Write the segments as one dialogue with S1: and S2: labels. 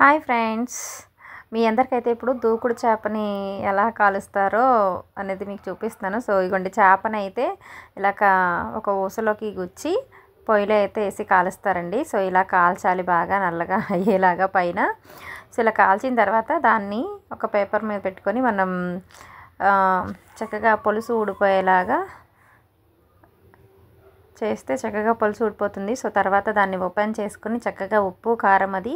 S1: Hi friends, మీ అందరికైతే ఇప్పుడు దూకుడు చేపని ఎలా కాలుస్తారో అనేది మీకు చూపిస్తున్నాను. సో ఇగోండి, చేపని అయితే ఇలా ఒక ఊసలోకి గుచ్చి పొయ్యిలో అయితే వేసి కాలుస్తారండి. సో ఇలా కాల్చాలి, బాగా నల్లగా అయ్యేలాగా పైన. సో ఇలా కాల్చిన తర్వాత దాన్ని ఒక పేపర్ మీద పెట్టుకొని మనం చక్కగా పులుసు ఊడిపోయేలాగా చేస్తే చక్కగా పులుసు ఊడిపోతుంది. సో తర్వాత దాన్ని ఓపెన్ చేసుకొని చక్కగా ఉప్పు కారం అది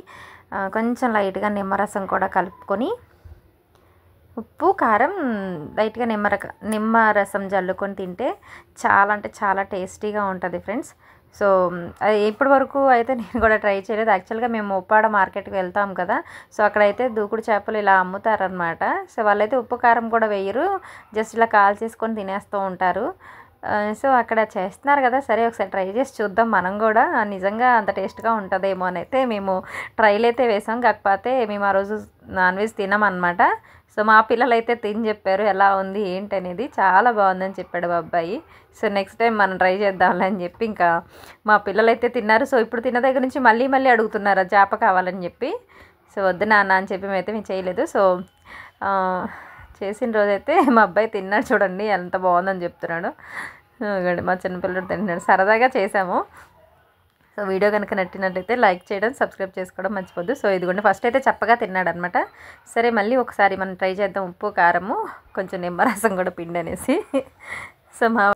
S1: కొంచెం లైట్గా నిమ్మరసం కూడా కలుపుకొని, ఉప్పు కారం లైట్గా నిమ్మరసం జల్లుకొని తింటే చాలా అంటే చాలా టేస్టీగా ఉంటుంది ఫ్రెండ్స్. సో అది ఇప్పటి వరకు అయితే నేను కూడా ట్రై చేయలేదు. యాక్చువల్గా మేము ఉప్పాడ మార్కెట్కి వెళ్తాం కదా, సో అక్కడైతే దూకుడు చేపలు ఇలా అమ్ముతారనమాట. సో వాళ్ళైతే ఉప్పు కారం కూడా వేయరు, జస్ట్ ఇలా కాల్ చేసుకొని తినేస్తూ ఉంటారు. సో అక్కడ చేస్తున్నారు కదా, సరే ఒకసారి ట్రై చేసి చూద్దాం మనం కూడా, నిజంగా అంత టేస్ట్గా ఉంటుందేమో అని అయితే మేము ట్రైల్ అయితే వేసాం. కాకపోతే మేము ఆ రోజు నాన్ వెజ్ తినమన్నమాట. సో మా పిల్లలు అయితే తిని చెప్పారు ఎలా ఉంది ఏంటి అనేది. చాలా బాగుందని చెప్పాడు మా అబ్బాయి. సో నెక్స్ట్ టైం మనం ట్రై చేద్దాంలే అని చెప్పి ఇంకా మా పిల్లలు అయితే తిన్నారు. సో ఇప్పుడు తిన్న దగ్గర నుంచి మళ్ళీ మళ్ళీ అడుగుతున్నారు చేప కావాలని చెప్పి. సో వద్దు నాన్న అని చెప్పి మేమైతే మేము చేయలేదు. సో చేసిన రోజైతే మా అబ్బాయి తిన్నాడు, చూడండి ఎంత బాగుందని చెప్తున్నాడు. మా చిన్నపిల్లడు తిన్నాడు, సరదాగా చేసాము. సో వీడియో కనుక నచ్చినట్లయితే లైక్ చేయడం, సబ్స్క్రైబ్ చేసుకోవడం మర్చిపోద్దు. సో ఇదిగోండి, ఫస్ట్ అయితే చప్పగా తిన్నాడు అనమాట. సరే మళ్ళీ ఒకసారి మనం ట్రై చేద్దాం, ఉప్పు కారము కొంచెం నిమ్మరసం కూడా పిండి అనేసి. సో మా